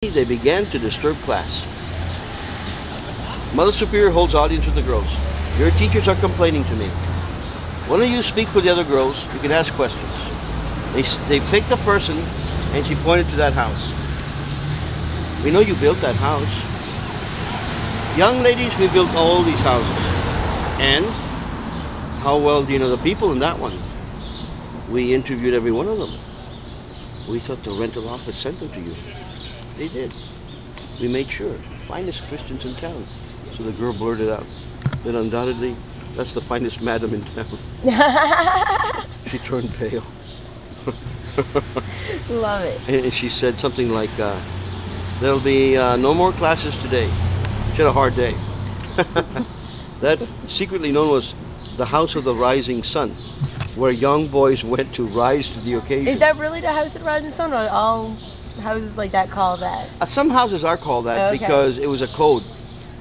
They began to disturb class. Mother Superior holds audience with the girls. Your teachers are complaining to me. Why don't you speak for the other girls? You can ask questions. They picked a person, and she pointed to that house. We know you built that house. Young ladies, we built all these houses. And how well do you know the people in that one? We interviewed every one of them. We thought the rental office sent them to you. They did. We made sure. Finest Christians in town. So the girl blurted out that undoubtedly that's the finest madam in town. She turned pale. Love it. And she said something like, there'll be no more classes today. She had a hard day. That secretly known as the House of the Rising Sun, where young boys went to rise to the occasion. Is that really the House of the Rising Sun, or are all houses like that called that? Some houses are called that because it was a code.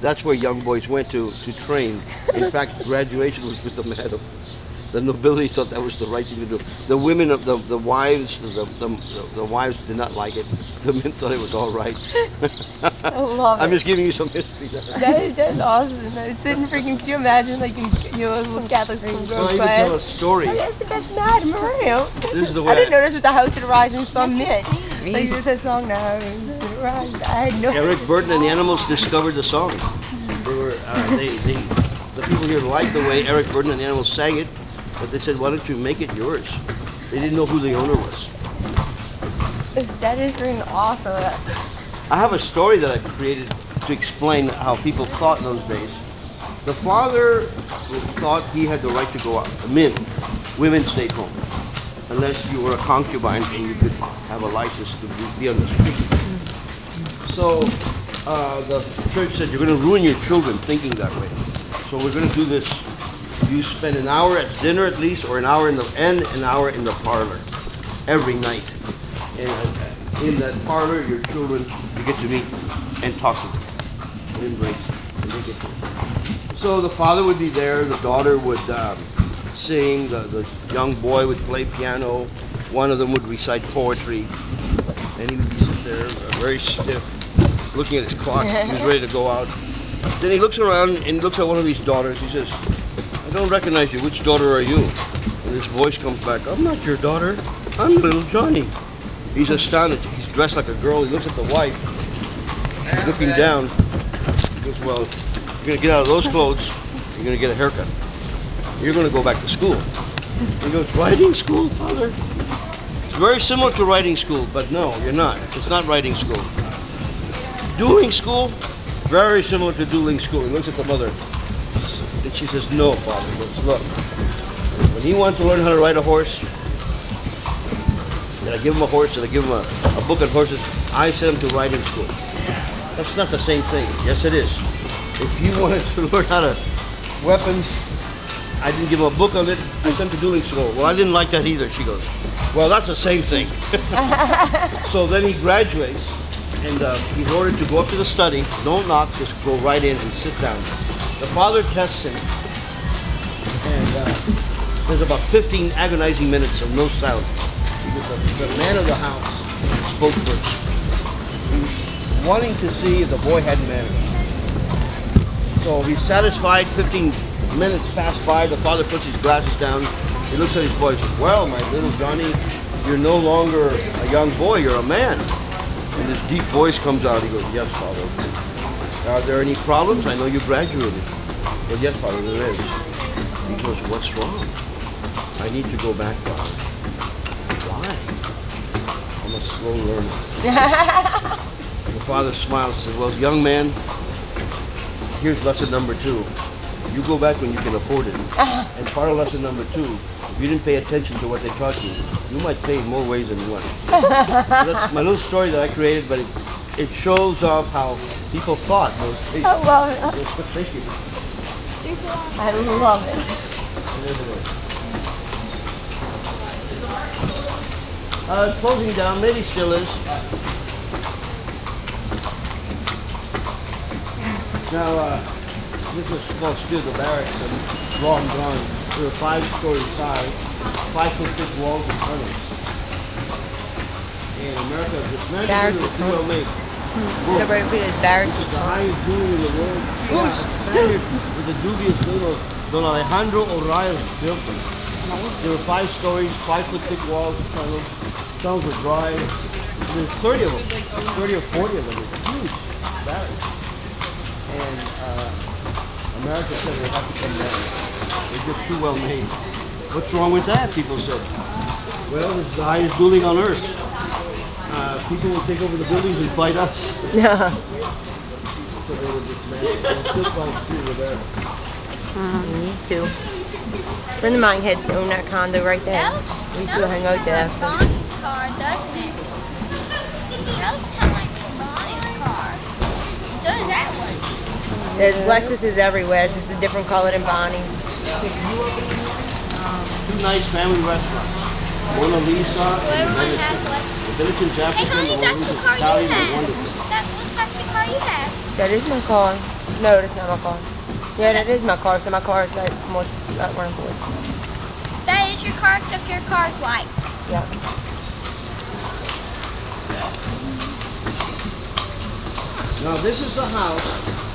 That's where young boys went to train. In fact, graduation was with the madam. The nobility thought that was the right thing to do. The women of the wives, the wives did not like it. The men thought it was all right. I love it. I'm just giving you some history. That's awesome. I was sitting freaking. Could you imagine, like, in little Catholic school girls class? Tell a story. Oh, that's the best madam around. This is the way I didn't know that's what the House of the Rising Sun meant. Like, you just said song, the House of the Rising. I had no. Eric Burton and the Animals discovered the song. They were the people here liked the way Eric Burton and the Animals sang it. But they said, why don't you make it yours? They didn't know who the owner was. That is freaking awesome. I have a story that I created to explain how people thought in those days. The father thought he had the right to go out. The men, women stayed home. Unless you were a concubine and you could have a license to be on the street. So the church said, you're going to ruin your children thinking that way. So we're going to do this. You spend an hour at dinner at least, or an hour in the parlor every night. And in that parlor, your children, you get to meet and talk to them, and embrace them, and they get to them. So the father would be there, the daughter would sing, the young boy would play piano, one of them would recite poetry, and he would sit there very stiff, looking at his clock. He was ready to go out. Then he looks around and looks at one of his daughters. He says, I don't recognize you. Which daughter are you? And this voice comes back, I'm not your daughter. I'm little Johnny. He's astounded. He's dressed like a girl. He looks at the wife. She's looking down. He goes, well, you're going to get out of those clothes. You're going to get a haircut. You're going to go back to school. He goes, riding school, father? It's very similar to riding school, but no, you're not. It's not riding school. Dueling school? Very similar to dueling school. He looks at the mother. And she says, no, father. He goes, look, when he wanted to learn how to ride a horse, did I give him a horse? Did I give him a book on horses? I sent him to riding school. That's not the same thing. Yes, it is. If you wanted to learn how to weapons, I didn't give him a book on it. I sent him to dueling school. Well, I didn't like that either. She goes, well, that's the same thing. So then he graduates, and he's ordered to go up to the study. Don't knock, just go right in and sit down. The father tests him, and there's about 15 agonizing minutes of no sound. Because the man of the house spoke first. He was wanting to see if the boy had manners. So he's satisfied. 15 minutes pass by. The father puts his glasses down. He looks at his boy and says, well, my little Johnny, you're no longer a young boy, you're a man. And this deep voice comes out. He goes, yes, father. Are there any problems? I know you graduated. Well, yes, father, there is. He goes, what's wrong? I need to go back, father. Why? I'm a slow learner. The father smiles and says, well, young man, here's lesson number 2. You go back when you can afford it. And part of lesson number 2, if you didn't pay attention to what they taught you, you might pay in more ways than one. So that's my little story that I created, but it shows off how people thought in those days. I love it. Thank you. I love it. Closing down, maybe still is. Now, this was supposed to do the barracks and long gone. There were 5 stories high, 5-foot-thick walls and tunnels. In America, this Barracks was too well made. So right over the barracks. The highest building in the world. Yeah, a Spaniard with the dubious name of Don Alejandro O'Reilly built them. There were 5 stories, 5 foot thick walls. Some were dry. There's 30 of them, 30 or 40 of them. It's huge barracks. And America said they have to come down. They're just too well made. What's wrong with that? People said. Well, this is the highest building on earth. People will take over the buildings and fight us. Yeah. So they were just mad. They still called over there. Me too. A friend of mine had owned that condo right there. We used to hang out there. Bonnie's car, doesn't it? That looks kind of like Bonnie's car. So does that one. There's Lexuses everywhere. It's just a different color than Bonnie's. 2 nice family restaurants. Mona Lisa. Everyone has what? The Village in Jefferson. Hey, honey, the that's the car you Italian, have. wonderful. That looks like the car you have. That is my car. No, that's not my car. Yeah, that is my car. So my car's got more running board. That is your car, except your car's white. Yeah. Now this is the house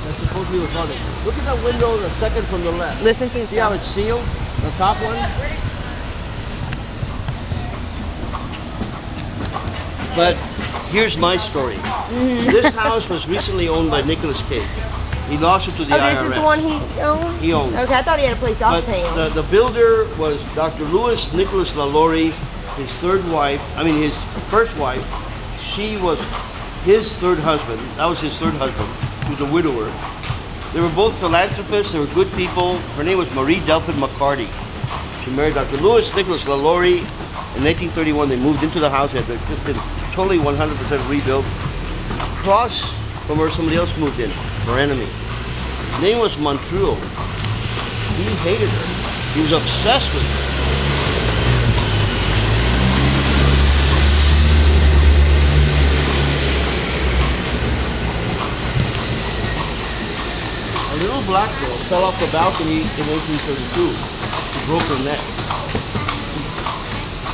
that's supposed to be was haunted. Look at that window, the second from the left. Listen to See how it's sealed? The top one? But here's my story. This house was recently owned by Nicholas Cage. He lost it to the IRS. this is the one he owned? He owned it. Okay, I thought he had a place But uptown. the builder was Dr. Louis Nicholas LaLaurie, his third wife, his first wife. She was his third husband. That was his third husband. He was a widower. They were both philanthropists. They were good people. Her name was Marie Delphin McCarty. She married Dr. Louis Nicholas LaLaurie. In 1931, they moved into the house. It had just been totally 100% rebuilt. Across from where somebody else moved in, her enemy. His name was Montreal. He hated her. He was obsessed with her. A little black girl fell off the balcony in 1832. She broke her neck.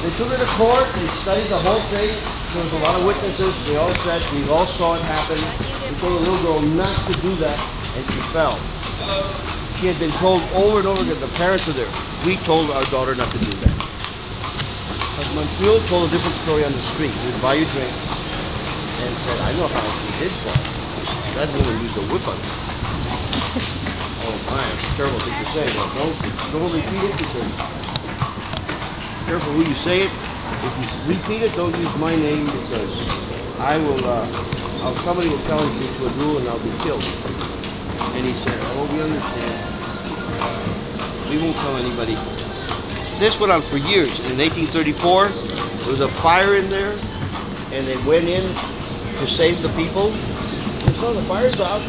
They took her to court. They studied the whole thing. There was a lot of witnesses. They all said, we all saw it happen. They told the little girl not to do that, and she fell. She had been told over and over again, the parents were there, we told our daughter not to do that. But Montreal told a different story on the street. He would buy you drinks and said, I know how she did fall. That woman used a whip on her. Oh my, it's a terrible thing to say, but don't repeat it because careful who you say it. If you repeat it, don't use my name because somebody will challenge me to a duel and I'll be killed. And he said, oh, we understand. We won't tell anybody. This went on for years. In 1834, there was a fire in there and they went in to save the people. And so the fire's out.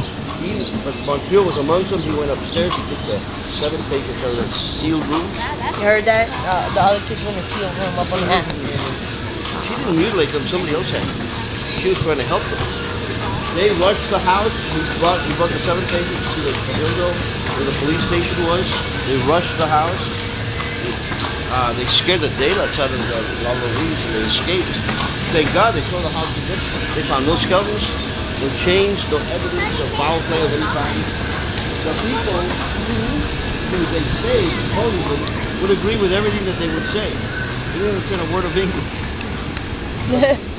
But Montreal was amongst them. He went upstairs. He took the 7 pages out of that sealed room. You heard that? The other kids were in the sealed room up on the hat. She didn't mutilate them. Somebody else had. She was trying to help them. They rushed the house. He brought the 7 pages to the window where the police station was. They rushed the house. They scared the daylights out of the Louise and they escaped. Thank God they saw the house again. They found no skeletons. No change, no evidence of foul play of any kind. The people who they say supposedly would agree with everything that they would say. They didn't understand a word of English.